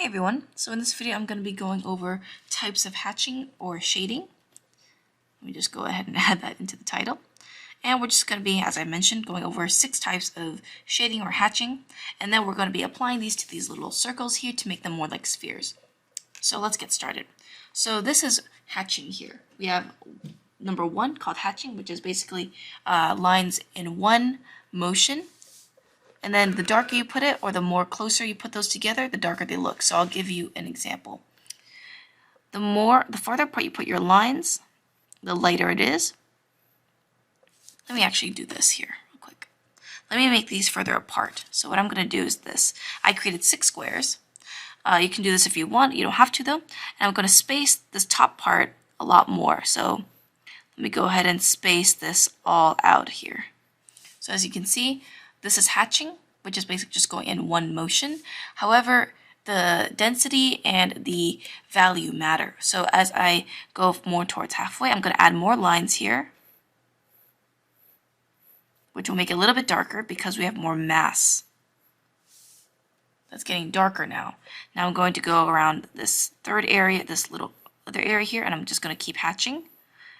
Hey everyone, so in this video I'm going to be going over types of hatching or shading. Let me just go ahead and add that into the title. And we're just going to be, as I mentioned, going over 6 types of shading or hatching, and then we're going to be applying these to these little circles here to make them more like spheres. So let's get started. So this is hatching here. We have number 1 called hatching, which is basically lines in one motion. And then the darker you put it, or the more closer you put those together, the darker they look. So I'll give you an example. The farther apart you put your lines, the lighter it is. Let me actually do this here real quick. Let me make these further apart. So what I'm going to do is this. I created 6 squares. You can do this if you want. You don't have to though. And I'm going to space this top part a lot more. So let me go ahead and space this all out here. So as you can see, this is hatching, which is basically just going in one motion. However, the density and the value matter. So as I go more towards halfway, I'm going to add more lines here, which will make it a little bit darker because we have more mass. That's getting darker now. Now I'm going to go around this third area, this little other area here, and I'm just going to keep hatching,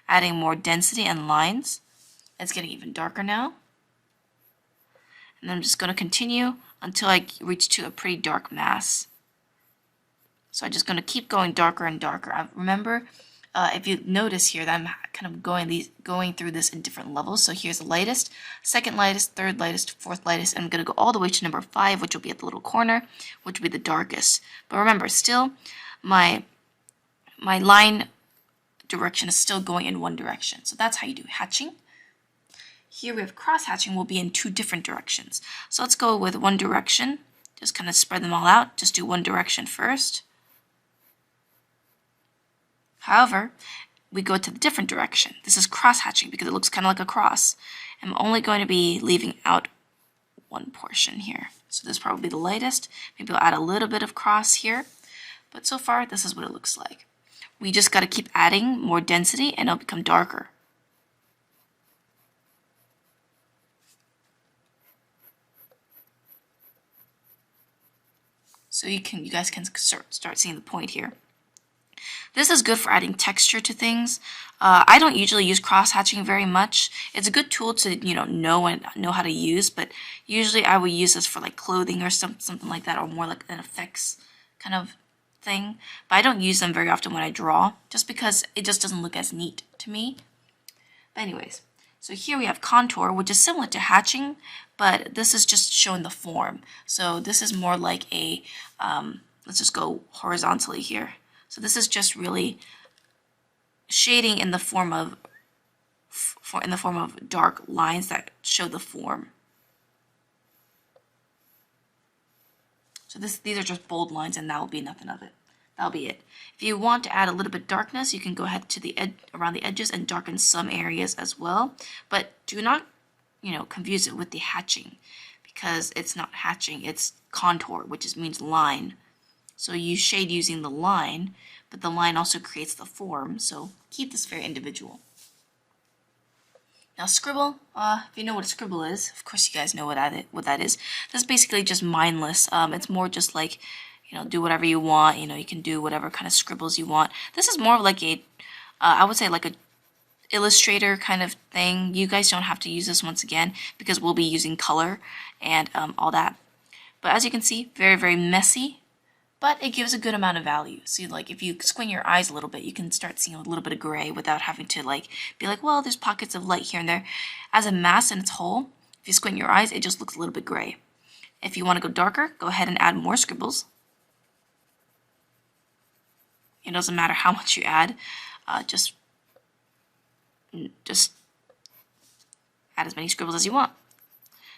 adding more density and lines. It's getting even darker now. And I'm just going to continue until I reach to a pretty dark mass. So I'm just going to keep going darker and darker. Remember, if you notice here that I'm kind of going through this in different levels. So here's the lightest, second lightest, third lightest, fourth lightest, and I'm going to go all the way to number 5, which will be at the little corner, which will be the darkest. But remember, still, my line direction is still going in one direction. So that's how you do hatching. Here we have cross-hatching will be in 2 different directions. So let's go with one direction. Just kind of spread them all out. Just do one direction first. However, we go to the different direction. This is cross-hatching because it looks kind of like a cross. I'm only going to be leaving out one portion here. So this is probably the lightest. Maybe I'll add a little bit of cross here. But so far, this is what it looks like. We just got to keep adding more density and it'll become darker. So you guys can start seeing the point here. This is good for adding texture to things. I don't usually use cross-hatching very much. It's a good tool to know how to use, but usually I would use this for like clothing or something like that, or more like an effects kind of thing. But I don't use them very often when I draw, just because it just doesn't look as neat to me. But anyways. So here we have contour, which is similar to hatching, but this is just showing the form. So this is more like a, let's just go horizontally here. So this is just really shading in the form of dark lines that show the form. So these are just bold lines, and that will be nothing of it. That'll be it. If you want to add a little bit of darkness, you can go ahead to the around the edges and darken some areas as well. But do not, confuse it with the hatching, because it's not hatching, it's contour, which means line. So you shade using the line, but the line also creates the form. So keep this very individual. Now scribble, if you know what a scribble is, of course you guys know what that is. That's basically just mindless. It's more just like, do whatever you want. You can do whatever kind of scribbles you want. This is more of like a, I would say like a Illustrator kind of thing. You guys don't have to use this once again because we'll be using color and all that. But as you can see, very, very messy, but it gives a good amount of value. So like if you squint your eyes a little bit, you can start seeing a little bit of gray without having to be like, well, there's pockets of light here and there. As a mass in its whole, if you squint your eyes, it just looks a little bit gray. If you want to go darker, go ahead and add more scribbles. It doesn't matter how much you add, just add as many scribbles as you want.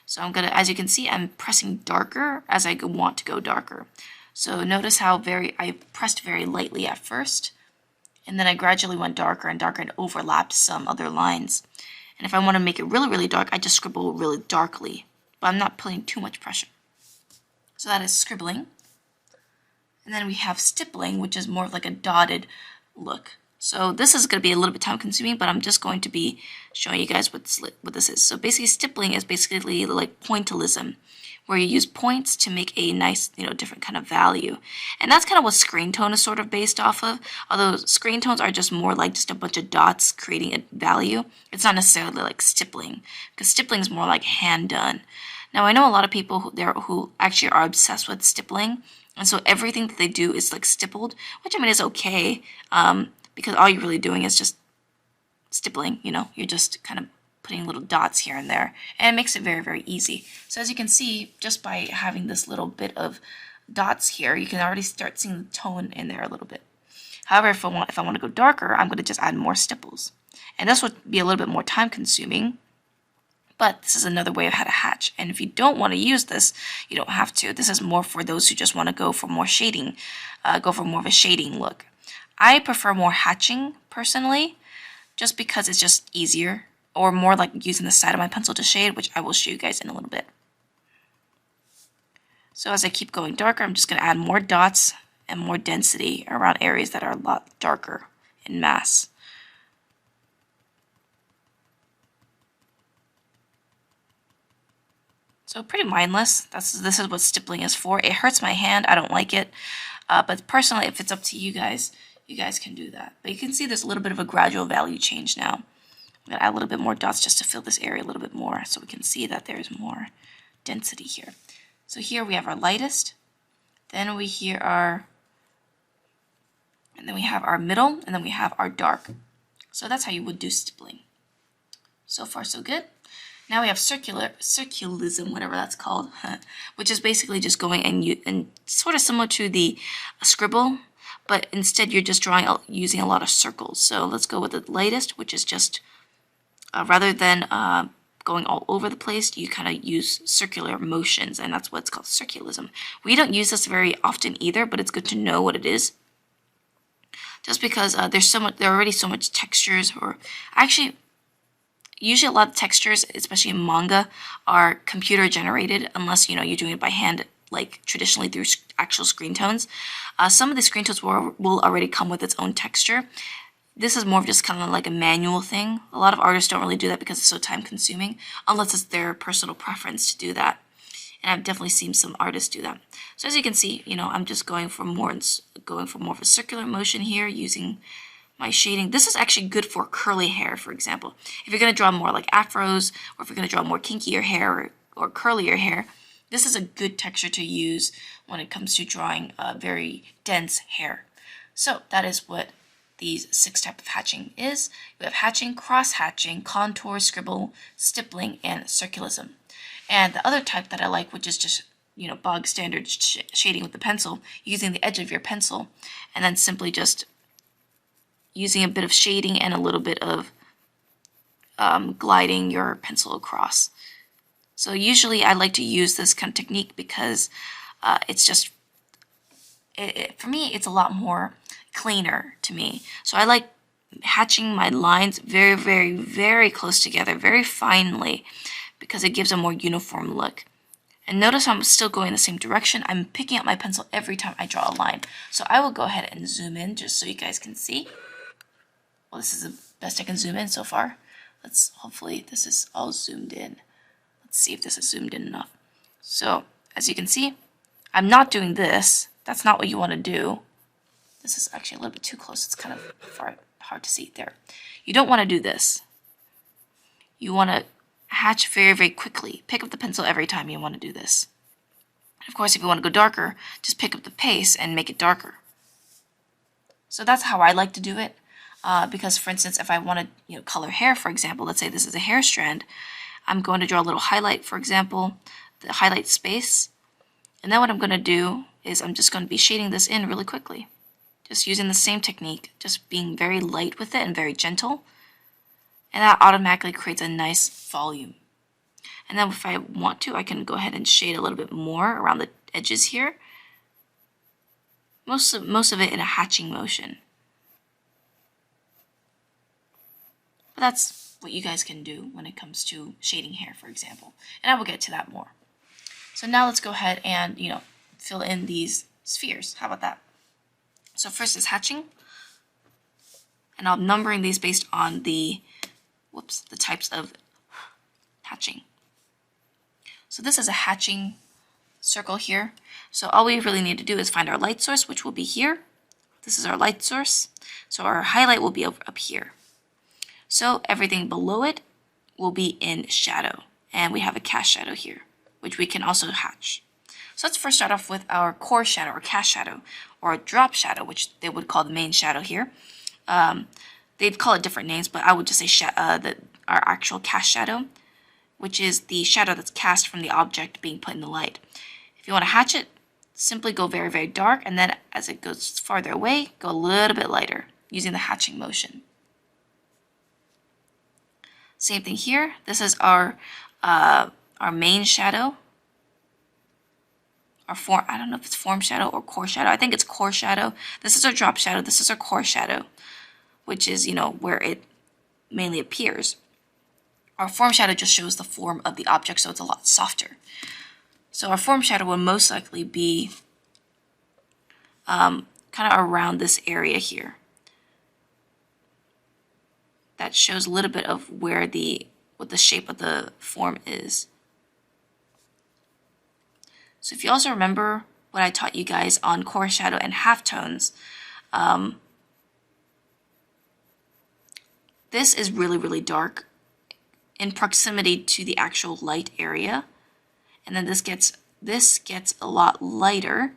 So as you can see, I'm pressing darker as I want to go darker. So notice how I pressed very lightly at first, and then I gradually went darker and darker and overlapped some other lines. And if I want to make it really, really dark, I just scribble really darkly, but I'm not putting too much pressure. So that is scribbling. And then we have stippling, which is more of like a dotted look. So this is going to be a little bit time consuming, but I'm just going to be showing you guys what this is. So basically stippling is basically like pointillism, where you use points to make a nice, different kind of value. And that's kind of what screen tone is sort of based off of. Although screen tones are just more like just a bunch of dots creating a value. It's not necessarily like stippling, because stippling is more like hand done. Now I know a lot of people who actually are obsessed with stippling, and so everything that they do is like stippled, which I mean is okay. Because all you're really doing is just stippling, you're just kind of putting little dots here and there, and it makes it very, very easy. So as you can see, just by having this little bit of dots here, you can already start seeing the tone in there a little bit. However, if I want to go darker, I'm going to just add more stipples. And this would be a little bit more time consuming, but this is another way of how to hatch. And if you don't want to use this, you don't have to. This is more for those who just want to go for more shading, go for more of a shading look. I prefer more hatching personally, just because it's just easier, or more like using the side of my pencil to shade, which I will show you guys in a little bit. So as I keep going darker, I'm just going to add more dots and more density around areas that are a lot darker in mass. So pretty mindless. This is what stippling is for. It hurts my hand. I don't like it. But personally, if it's up to you guys can do that. But you can see there's a little bit of a gradual value change now. I'm going to add a little bit more dots just to fill this area a little bit more so we can see that there's more density here. So here we have our lightest, then we have our middle, and then we have our dark. So that's how you would do stippling. So far so good. Now we have circulism, whatever that's called, which is basically just going and sort of similar to the scribble, but instead you're just drawing using a lot of circles. So let's go with the lightest, which is just rather than going all over the place, you kind of use circular motions, and that's what's called circulism. We don't use this very often either, but it's good to know what it is. Just because there are already so much textures, or actually, usually a lot of textures, especially in manga, are computer generated, unless you're doing it by hand, like traditionally through actual screen tones. Some of the screen tones will already come with its own texture. This is more of just kind of like a manual thing. A lot of artists don't really do that because it's so time consuming, unless it's their personal preference to do that. And I've definitely seen some artists do that. So as you can see, I'm just going for more of a circular motion here using my shading. This is actually good for curly hair, for example. If you're going to draw more like afros, or if you're going to draw more kinkier hair or curlier hair, this is a good texture to use when it comes to drawing very dense hair. So that is what these 6 types of hatching is. We have hatching, cross-hatching, contour, scribble, stippling, and circulism. And the other type that I like, which is just bog standard shading with the pencil, using the edge of your pencil, and then simply just using a bit of shading and a little bit of gliding your pencil across. So usually I like to use this kind of technique because it's just, for me, it's a lot more cleaner to me. So I like hatching my lines very, very, very close together, very finely, because it gives a more uniform look. And notice I'm still going the same direction. I'm picking up my pencil every time I draw a line. So I will go ahead and zoom in just so you guys can see. Well, this is the best I can zoom in so far. Hopefully this is all zoomed in. Let's see if this is zoomed in enough. So as you can see, I'm not doing this. That's not what you want to do. This is actually a little bit too close. It's kind of hard to see there. You don't want to do this. You want to hatch very, very quickly. Pick up the pencil every time you want to do this. Of course, if you want to go darker, just pick up the pace and make it darker. So that's how I like to do it. Because, for instance, if I want to color hair, for example, let's say this is a hair strand, I'm going to draw a little highlight, for example, the highlight space. And then what I'm going to do is I'm just going to be shading this in really quickly. Just using the same technique, just being very light with it and very gentle. And that automatically creates a nice volume. And then if I want to, I can go ahead and shade a little bit more around the edges here. Most of it in a hatching motion. But that's what you guys can do when it comes to shading hair, for example. And I will get to that more. So now let's go ahead and, fill in these spheres. How about that? So first is hatching. And I'm numbering these based on the types of hatching. So this is a hatching circle here. So all we really need to do is find our light source, which will be here. This is our light source. So our highlight will be up here. So everything below it will be in shadow. And we have a cast shadow here, which we can also hatch. So let's first start off with our core shadow or cast shadow or drop shadow, which they would call the main shadow here. They'd call it different names, but I would just say our actual cast shadow, which is the shadow that's cast from the object being put in the light. If you want to hatch it, simply go very, very dark, and then as it goes farther away, go a little bit lighter using the hatching motion. Same thing here. This is our main shadow. I don't know if it's form shadow or core shadow. I think it's core shadow. This is our drop shadow. This is our core shadow, which is, where it mainly appears. Our form shadow just shows the form of the object, so it's a lot softer. So our form shadow will most likely be kind of around this area here. That shows a little bit of what the shape of the form is. So if you also remember what I taught you guys on core shadow and halftones, this is really, really dark in proximity to the actual light area. And then this gets a lot lighter.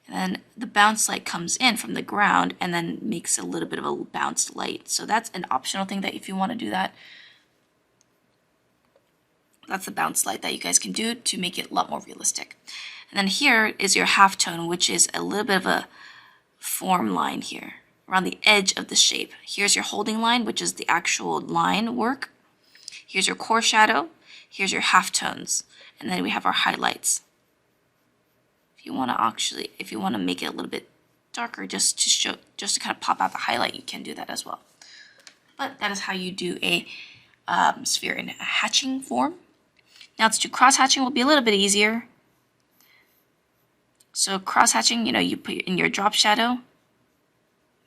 And then the bounce light comes in from the ground and then makes a little bit of a bounced light. So that's an optional thing that if you want to do that, that's the bounce light that you guys can do to make it a lot more realistic. And then here is your halftone, which is a little bit of a form line here around the edge of the shape. Here's your holding line, which is the actual line work. Here's your core shadow. Here's your halftones. And then we have our highlights. If you want to make it a little bit darker, just to kind of pop out the highlight, you can do that as well. But that is how you do a sphere in a hatching form. Now let's do cross hatching. Will be a little bit easier. So cross hatching, you put in your drop shadow,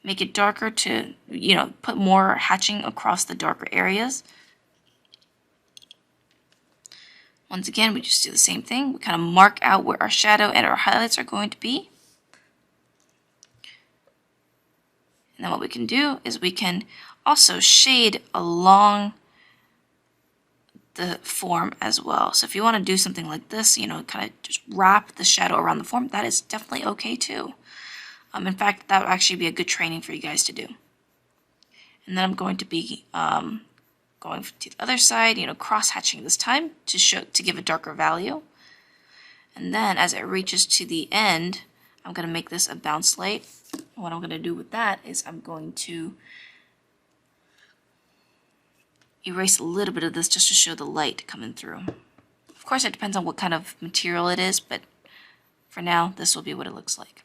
make it darker to, put more hatching across the darker areas. Once again, we just do the same thing. We kind of mark out where our shadow and our highlights are going to be. And then what we can do is we can also shade along the form as well. So if you want to do something like this, kind of just wrap the shadow around the form, that is definitely okay too. In fact, that would actually be a good training for you guys to do. And then I'm going to be going to the other side, cross-hatching this time to give a darker value. And then as it reaches to the end, I'm going to make this a bounce light. And what I'm going to do with that is I'm going to erase a little bit of this just to show the light coming through. Of course, it depends on what kind of material it is, but for now, this will be what it looks like.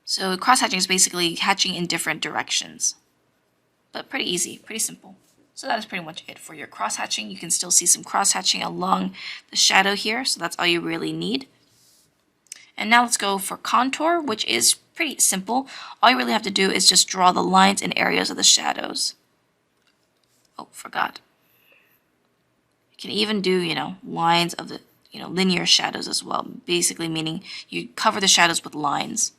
So cross-hatching is basically hatching in different directions, but pretty easy, pretty simple. So that is pretty much it for your cross-hatching. You can still see some cross-hatching along the shadow here, so that's all you really need. And now let's go for contour, which is pretty simple. All you really have to do is just draw the lines and areas of the shadows. Oh, forgot. You can even do, lines of the, linear shadows as well, basically meaning you cover the shadows with lines.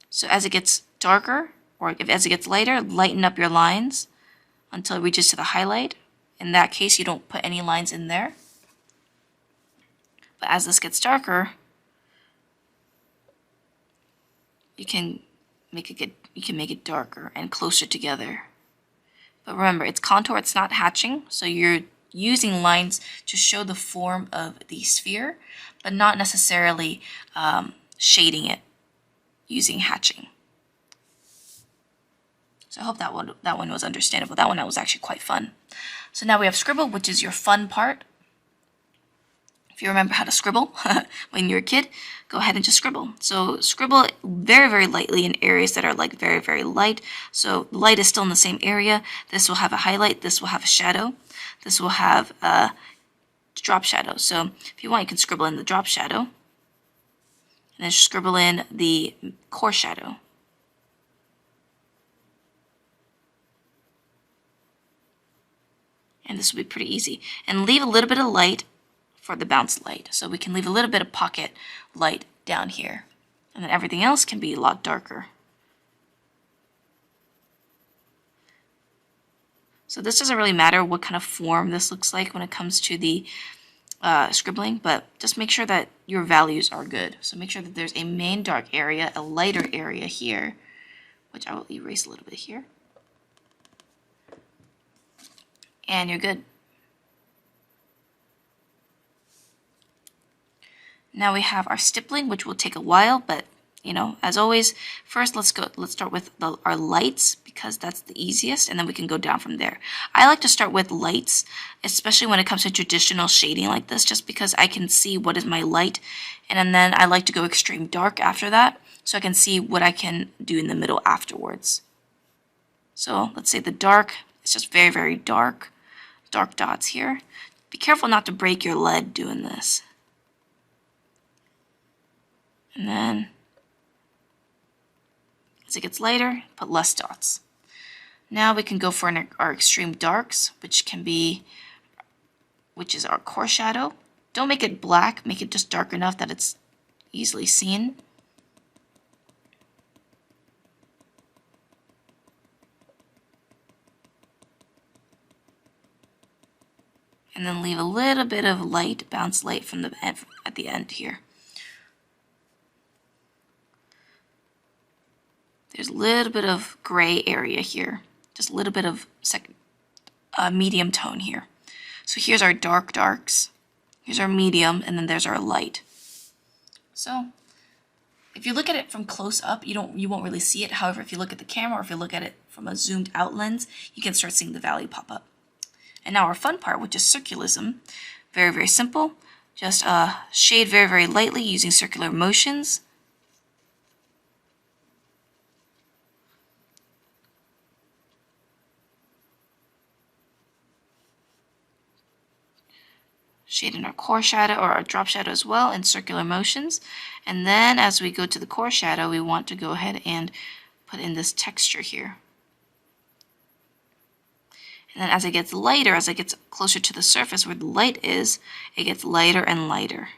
So as it gets darker, or as it gets lighter, lighten up your lines until it reaches to the highlight. In that case, you don't put any lines in there. But as this gets darker, you can make it darker and closer together. But remember, it's contour, it's not hatching, so you're using lines to show the form of the sphere, but not necessarily shading it using hatching. So I hope that one was understandable. That one was actually quite fun. So now we have scribble, which is your fun part. If you remember how to scribble when you're a kid, go ahead and just scribble. So scribble very, very lightly in areas that are like very, very light. So the light is still in the same area. This will have a highlight. This will have a shadow. This will have drop shadow. So if you want, you can scribble in the drop shadow, and then scribble in the core shadow. And this will be pretty easy. And leave a little bit of light for the bounce light. So we can leave a little bit of pocket light down here. And then everything else can be a lot darker. So this doesn't really matter what kind of form this looks like when it comes to the scribbling, but just make sure that your values are good. So make sure that there's a main dark area, a lighter area here, which I will erase a little bit here. And you're good. Now we have our stippling, which will take a while, but you know, as always, first let's start with our lights, because that's the easiest, and then we can go down from there. I like to start with lights, especially when it comes to traditional shading like this, just because I can see what is my light, and then I like to go extreme dark after that, so I can see what I can do in the middle afterwards. So let's say the dark, it's just very, very dark dots here. Be careful not to break your lead doing this. And then as it gets lighter, put less dots. Now we can go for our extreme darks, which is our core shadow. Don't make it black, make it just dark enough that it's easily seen. And then leave a little bit of light, bounce light from the end, at the end here. There's a little bit of gray area here, just a little bit of medium tone here. So here's our darks, here's our medium, and then there's our light. So if you look at it from close up, you won't really see it. However, if you look at the camera, or if you look at it from a zoomed out lens, you can start seeing the value pop up. And now our fun part, which is circulism. Very, very simple. Just shade very, very lightly using circular motions. Shade in our core shadow or our drop shadow as well in circular motions. And then as we go to the core shadow, we want to go ahead and put in this texture here. And then as it gets lighter, as it gets closer to the surface where the light is, it gets lighter and lighter.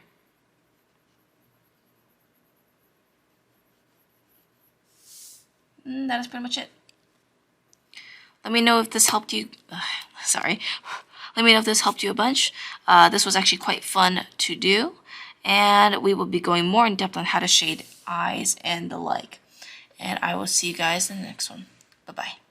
And that is pretty much it. Let me know if this helped you. Sorry. Let me know if this helped you a bunch. This was actually quite fun to do. And we will be going more in depth on how to shade eyes and the like. And I will see you guys in the next one. Bye-bye.